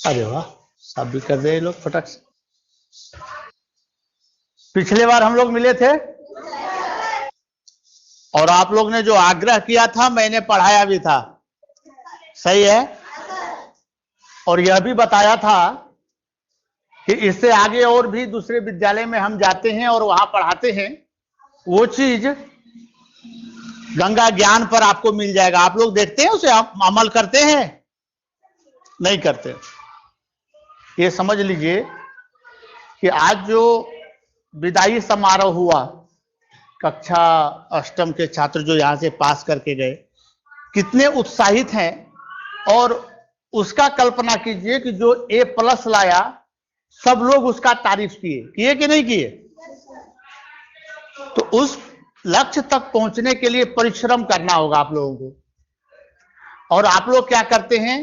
अरे वाह, सब भी कर रहे हैं लोग फटक से। पिछले बार हम लोग मिले थे और आप लोग ने जो आग्रह किया था मैंने पढ़ाया भी था, सही है। और यह भी बताया था कि इससे आगे और भी दूसरे विद्यालय में हम जाते हैं और वहां पढ़ाते हैं, वो चीज गंगा ज्ञान पर आपको मिल जाएगा। आप लोग देखते हैं उसे, आप अमल करते हैं? नहीं करते। ये समझ लीजिए कि आज जो विदाई समारोह हुआ, कक्षा अष्टम के छात्र जो यहां से पास करके गए, कितने उत्साहित हैं। और उसका कल्पना कीजिए कि जो A+ लाया, सब लोग उसका तारीफ किए कि नहीं किए? तो उस लक्ष्य तक पहुंचने के लिए परिश्रम करना होगा आप लोगों को। और आप लोग क्या करते हैं,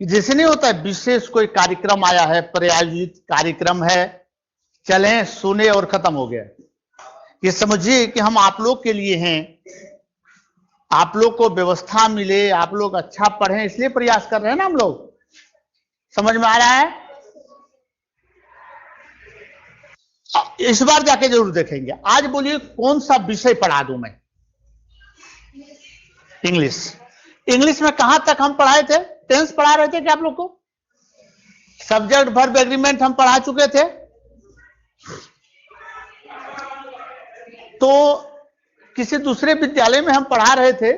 जैसे नहीं होता है विशेष कोई कार्यक्रम आया है, प्रायोजित कार्यक्रम है, चलें सुने और खत्म हो गया। ये समझिए कि हम आप लोग के लिए हैं, आप लोग को व्यवस्था मिले, आप लोग अच्छा पढ़ें, इसलिए प्रयास कर रहे हैं ना हम लोग। समझ में आ रहा है? इस बार जाके जरूर देखेंगे। आज बोलिए कौन सा विषय पढ़ा दूं मैं? इंग्लिश। इंग्लिश में कहां तक हम पढ़ाए थे? टेंस पढ़ा रहे थे क्या आप लोग को? सब्जेक्ट वर्ब एग्रीमेंट हम पढ़ा चुके थे। तो किसी दूसरे विद्यालय में हम पढ़ा रहे थे,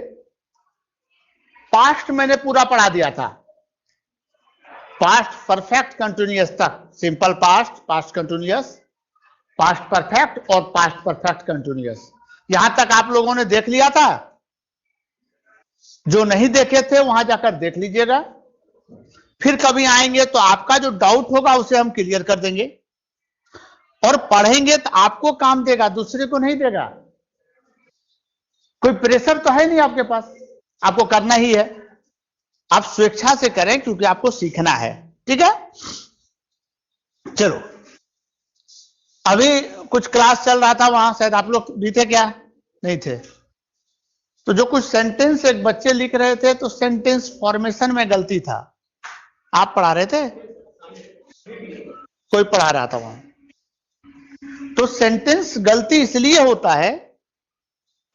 पास्ट मैंने पूरा पढ़ा दिया था, पास्ट परफेक्ट कंटिन्यूअस तक, simple past, past continuous, past perfect और पास्ट परफेक्ट कंटिन्यूअस, यहां तक आप लोगों ने देख लिया था। जो नहीं देखे थे वहां जाकर देख लीजिएगा। फिर कभी आएंगे तो आपका जो डाउट होगा उसे हम क्लियर कर देंगे। और पढ़ेंगे तो आपको काम देगा, दूसरे को नहीं देगा। कोई प्रेशर तो है नहीं आपके पास, आपको करना ही है। आप स्वेच्छा से करें क्योंकि आपको सीखना है। ठीक है, चलो। अभी कुछ क्लास चल रहा था वहां, शायद आप लोग भी थे क्या? नहीं थे। तो जो कुछ सेंटेंस एक बच्चे लिख रहे थे, तो सेंटेंस फॉर्मेशन में गलती था। आप पढ़ा रहे थे? कोई पढ़ा रहा था वहां। तो सेंटेंस गलती इसलिए होता है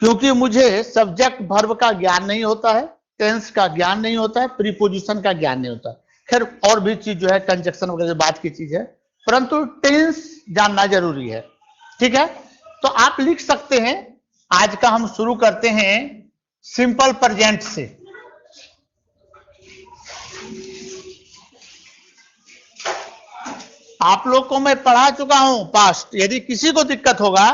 क्योंकि मुझे सब्जेक्ट वर्ब का ज्ञान नहीं होता है, टेंस का ज्ञान नहीं होता है, प्रीपोजिशन का ज्ञान नहीं होता है। खैर और भी चीज जो है कंजक्शन वगैरह बात की चीज है, परंतु टेंस जानना जरूरी है। ठीक है, तो आप लिख सकते हैं। आज का हम शुरू करते हैं सिंपल प्रेजेंट से। आप लोग को मैं पढ़ा चुका हूं पास्ट। यदि किसी को दिक्कत होगा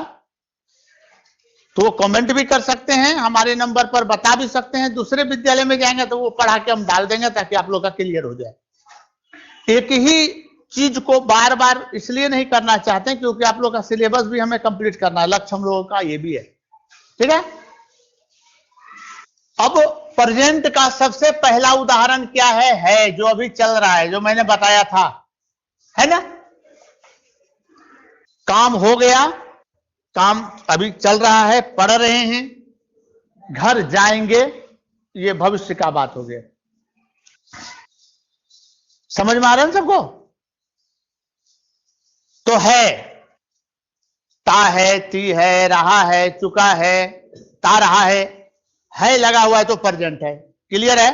तो वो कमेंट भी कर सकते हैं, हमारे नंबर पर बता भी सकते हैं। दूसरे विद्यालय में जाएंगे तो वो पढ़ा के हम डाल देंगे ताकि आप लोग का क्लियर हो जाए। एक ही चीज को बार बार इसलिए नहीं करना चाहते क्योंकि आप लोग का सिलेबस भी हमें कंप्लीट करना है, लक्ष्य हम लोगों का ये भी है। ठीक है, अब प्रेजेंट का सबसे पहला उदाहरण क्या है जो अभी चल रहा है, जो मैंने बताया था, है ना? काम हो गया, काम अभी चल रहा है, पढ़ रहे हैं, घर जाएंगे, ये भविष्य का बात हो गया। समझ में आ रहा है सबको? तो है, ता है, ती है, रहा है, चुका है, ता रहा है लगा हुआ है तो प्रेजेंट है। क्लियर है?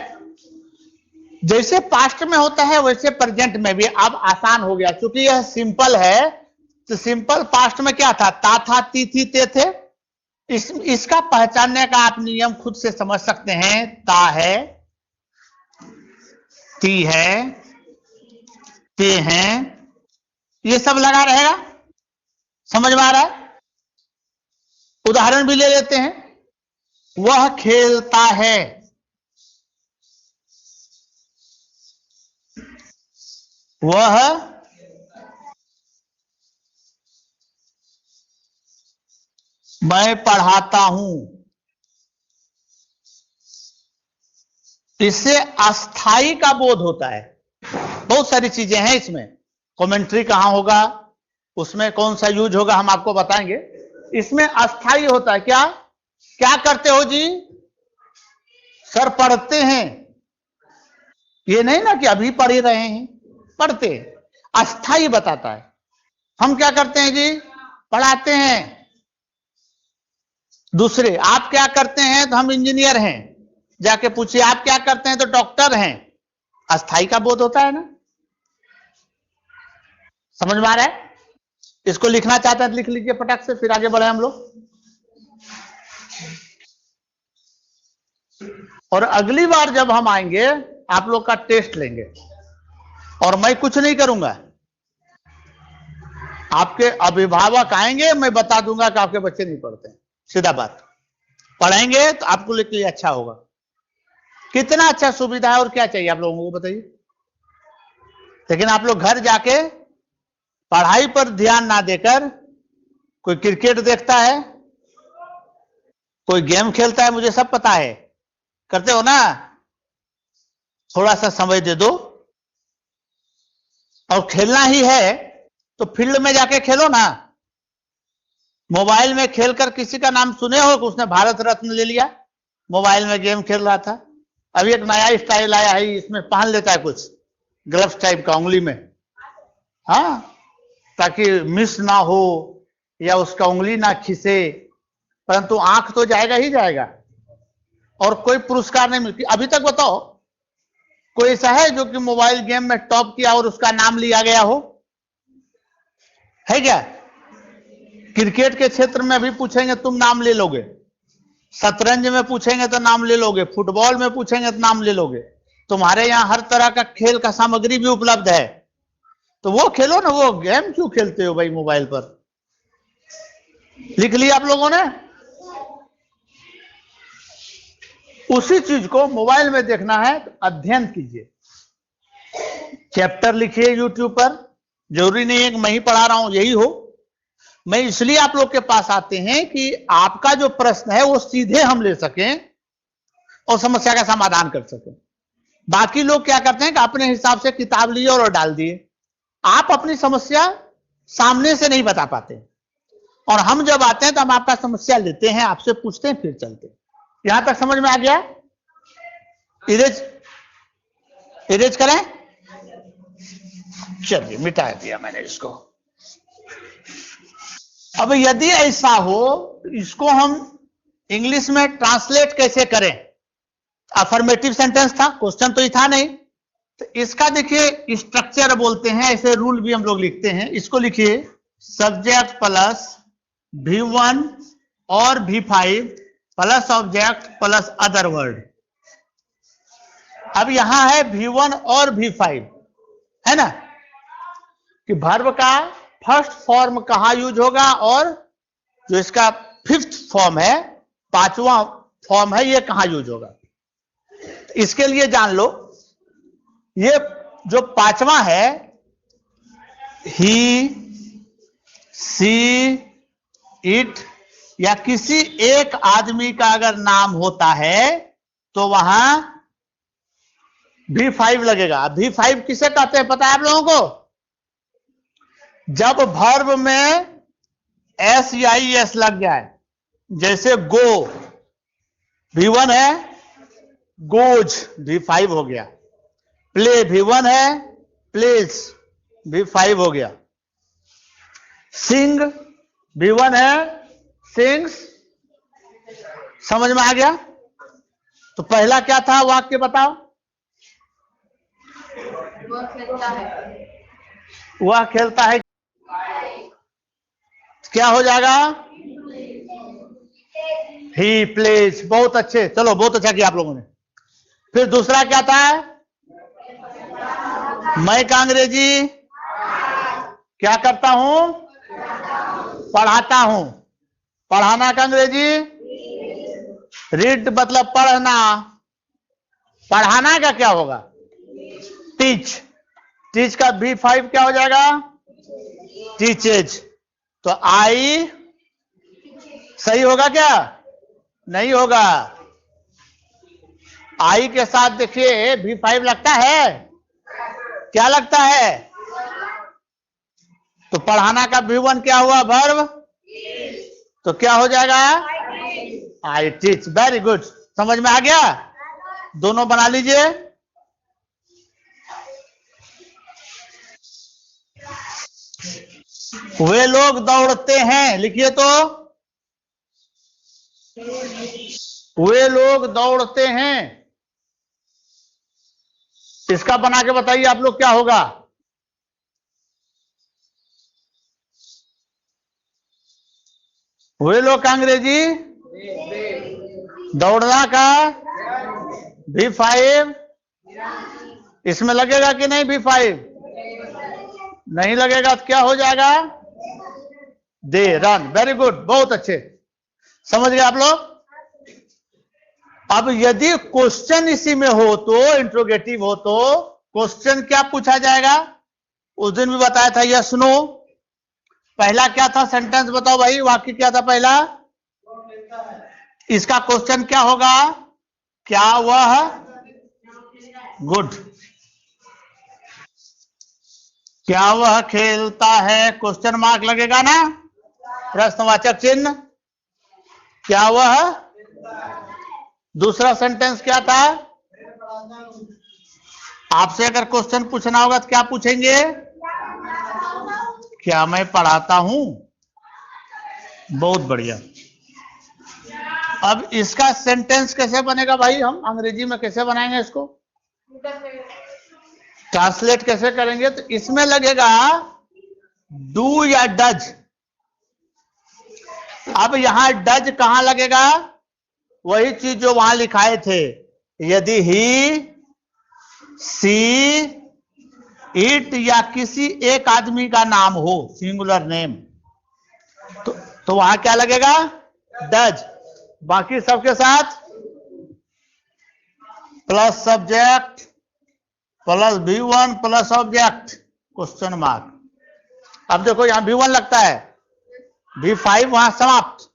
जैसे पास्ट में होता है वैसे प्रेजेंट में भी अब आसान हो गया, क्योंकि यह सिंपल है। तो सिंपल पास्ट में क्या था? ता था, ती थी, ते थे। इसका पहचानने का आप नियम खुद से समझ सकते हैं। ता है, ती है, ते हैं, ये सब लगा रहेगा। समझ में आ रहा है? उदाहरण भी ले लेते हैं। वह खेलता है, वह मैं पढ़ाता हूं। इससे अस्थाई का बोध होता है। बहुत सारी चीजें हैं इसमें। कमेंट्री कहां होगा, उसमें कौन सा यूज होगा, हम आपको बताएंगे। इसमें अस्थाई होता है। क्या क्या करते हो जी? सर पढ़ते हैं, ये नहीं ना कि अभी पढ़ ही रहे हैं। पढ़ते, अस्थाई बताता है। हम क्या करते हैं जी, पढ़ाते हैं दूसरे। आप क्या करते हैं, तो हम इंजीनियर हैं, जाके पूछिए आप क्या करते हैं, तो डॉक्टर हैं। अस्थाई का बोध होता है ना, समझ में आ रहा है? इसको लिखना चाहते हैं तो लिख लीजिए फटाक से, फिर आगे बढ़े हम लोग। और अगली बार जब हम आएंगे आप लोग का टेस्ट लेंगे, और मैं कुछ नहीं करूंगा, आपके अभिभावक आएंगे, मैं बता दूंगा कि आपके बच्चे नहीं पढ़ते हैं, सीधा बात। पढ़ेंगे तो आपको लिए अच्छा होगा। कितना अच्छा सुविधा है, और क्या चाहिए आप लोगों को बताइए। लेकिन आप लोग घर जाके पढ़ाई पर ध्यान ना देकर कोई क्रिकेट देखता है, कोई गेम खेलता है, मुझे सब पता है, करते हो ना। थोड़ा सा समय दे दो, और खेलना ही है तो फील्ड में जाके खेलो ना। मोबाइल में खेलकर किसी का नाम सुने हो कि उसने भारत रत्न ले लिया? मोबाइल में गेम खेल रहा था। अभी एक नया स्टाइल आया है, इसमें पहन लेता है कुछ ग्लव्स टाइप का उंगली में, हाँ, ताकि मिस ना हो या उसका उंगली ना खिसे, परंतु आंख तो जाएगा ही जाएगा, और कोई पुरस्कार नहीं मिलती। अभी तक बताओ कोई ऐसा है जो कि मोबाइल गेम में टॉप किया और उसका नाम लिया गया हो? है क्या? क्रिकेट के क्षेत्र में भी पूछेंगे तुम नाम ले लोगे, शतरंज में पूछेंगे तो नाम ले लोगे, फुटबॉल में पूछेंगे तो नाम ले लोगे। तुम्हारे यहाँ हर तरह का खेल का सामग्री भी उपलब्ध है, तो वो खेलो ना। वो गेम क्यों खेलते हो भाई मोबाइल पर? लिख लिया आप लोगों ने? उसी चीज को मोबाइल में देखना है तो अध्ययन कीजिए, चैप्टर लिखिए यूट्यूब पर। जरूरी नहीं है कि मैं ही पढ़ा रहा हूं यही हो। मैं इसलिए आप लोग के पास आते हैं कि आपका जो प्रश्न है वो सीधे हम ले सकें और समस्या का समाधान कर सकें। बाकी लोग क्या करते हैं कि अपने हिसाब से किताब लिए और डाल दिए। आप अपनी समस्या सामने से नहीं बता पाते, और हम जब आते हैं तो हम आपका समस्या लेते हैं, आपसे पूछते हैं, फिर चलते हैं। यहां तक समझ में आ गया? इरेज करें? चलिए, मिटा दिया मैंने इसको। अब यदि ऐसा हो तो इसको हम इंग्लिश में ट्रांसलेट कैसे करें? अफर्मेटिव सेंटेंस था, क्वेश्चन तो ये था नहीं, तो इसका देखिए स्ट्रक्चर बोलते हैं, ऐसे रूल भी हम लोग लिखते हैं। इसको लिखिए सब्जेक्ट प्लस V1 और V5 plus object plus other word. अब यहां है V1 और V5, है ना, कि वर्ब का फर्स्ट फॉर्म कहां यूज होगा और जो इसका फिफ्थ फॉर्म है, पांचवा फॉर्म है, ये कहां यूज होगा। इसके लिए जान लो, ये जो पांचवा है, ही, सी, इट, या किसी एक आदमी का अगर नाम होता है तो वहां V5 लगेगा। V5 किसे कहते हैं पता है आप लोगों को? जब वर्ब में S या IS लग जाए, जैसे गो V1 है, गोज V5 हो गया। प्ले V1 है, प्लेज V5 हो गया। सिंग V1 है, सिंग्स। समझ में आ गया? तो पहला क्या था वाक्य बताओ? वह खेलता है। वह खेलता है, क्या हो जाएगा? He plays. बहुत अच्छे, चलो बहुत अच्छा किया आप लोगों ने। फिर दूसरा क्या था? मैं का अंग्रेजी क्या करता हूं? पढ़ाता हूं। पढ़ाना का अंग्रेजी रीड, मतलब पढ़ना। पढ़ाना का क्या होगा? टीच। टीच का V5 क्या हो जाएगा? टीचेज। तो आई सही होगा क्या? नहीं होगा। आई के साथ देखिए V5 लगता है, क्या लगता है? तो पढ़ाना का V1 क्या हुआ? वर्ब। तो क्या हो जाएगा? I teach. वेरी गुड, समझ में आ गया? दोनों बना लीजिए। वे लोग दौड़ते हैं, लिखिए तो, वे लोग दौड़ते हैं। इसका बना के बताइए आप लोग क्या होगा। वे लोग का अंग्रेजी, दौड़ना का V5, इसमें लगेगा कि नहीं V5? नहीं लगेगा तो क्या हो जाएगा? They run. वेरी गुड, बहुत अच्छे, समझ गए आप लोग। अब यदि क्वेश्चन इसी में हो तो, इंट्रोगेटिव हो तो क्वेश्चन क्या पूछा जाएगा? उस दिन भी बताया था, यस नो। पहला क्या था सेंटेंस, बताओ भाई, वाक्य क्या था पहला? इसका क्वेश्चन क्या होगा? क्या वह, गुड, क्या वह खेलता है, क्वेश्चन मार्क लगेगा ना, प्रश्नवाचक चिन्ह। क्या वह, दूसरा सेंटेंस क्या था? आपसे अगर क्वेश्चन पूछना होगा तो क्या पूछेंगे? क्या मैं पढ़ाता हूं? बहुत बढ़िया। अब इसका सेंटेंस कैसे बनेगा भाई, हम अंग्रेजी में कैसे बनाएंगे इसको, ट्रांसलेट कैसे करेंगे? तो इसमें लगेगा डू या डज। अब यहां डज कहां लगेगा? वही चीज जो वहां लिखाए थे, यदि ही, सी, इट या किसी एक आदमी का नाम हो, सिंगुलर नेम, तो वहां क्या लगेगा? डज। बाकी सबके साथ plus subject plus V1 plus object question mark. अब देखो यहां V1 लगता है, V5 वहां समाप्त,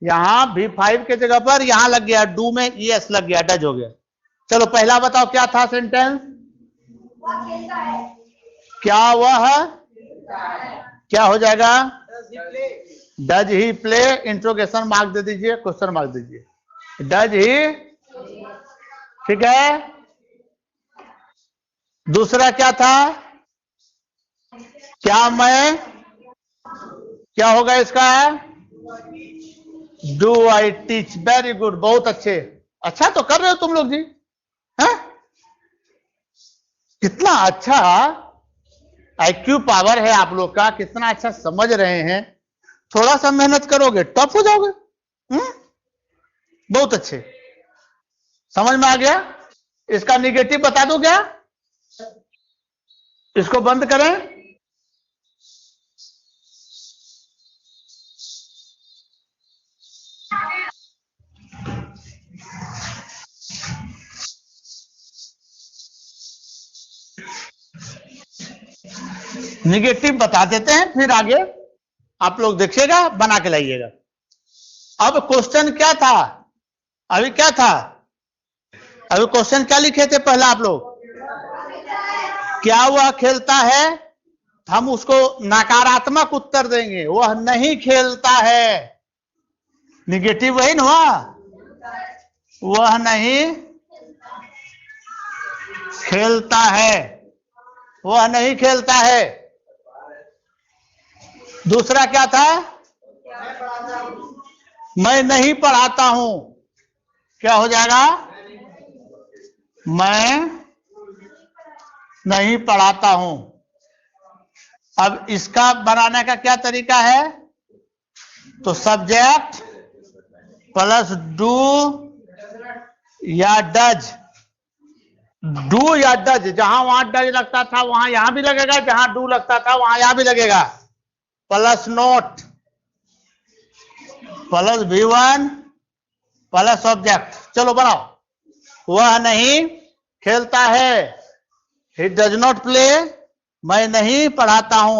यहां V5 के जगह पर यहां लग गया, डू में यस लग गया, डज हो गया। चलो पहला बताओ क्या था सेंटेंस? क्या वह, क्या हो जाएगा? Does he play, interrogation mark दे दीजिए, क्वेश्चन मार्क दीजिए, डज ही, ठीक है। दूसरा क्या था? क्या मैं, क्या होगा इसका? Do I teach. Very good, बहुत अच्छे, अच्छा तो कर रहे हो तुम लोग जी, हैं? कितना अच्छा IQ पावर है आप लोग का, कितना अच्छा समझ रहे हैं। थोड़ा सा मेहनत करोगे टफ हो जाओगे। बहुत अच्छे, समझ में आ गया। इसका निगेटिव बता दो क्या? इसको बंद करें। निगेटिव बता देते हैं, फिर आगे आप लोग देखिएगा, बना के लाइएगा। अब क्वेश्चन क्या था? अभी क्या था? अभी क्वेश्चन क्या लिखे थे पहला आप लोग? क्या वह खेलता है? हम उसको नकारात्मक उत्तर देंगे, वह नहीं खेलता है। निगेटिव वही ना हुआ, वह नहीं खेलता है, वह नहीं खेलता है। दूसरा क्या था? मैं नहीं पढ़ाता हूं, क्या हो जाएगा? मैं नहीं पढ़ाता हूं। अब इसका बनाने का क्या तरीका है? तो सब्जेक्ट प्लस डू या डज, डू या डज, जहां वहां डज लगता था वहां यहां भी लगेगा, जहां डू लगता था वहां यहां भी लगेगा, plus note plus V1 plus object. चलो बनाओ। वह नहीं खेलता है, ही डज नॉट प्ले, मैं नहीं पढ़ाता हूं।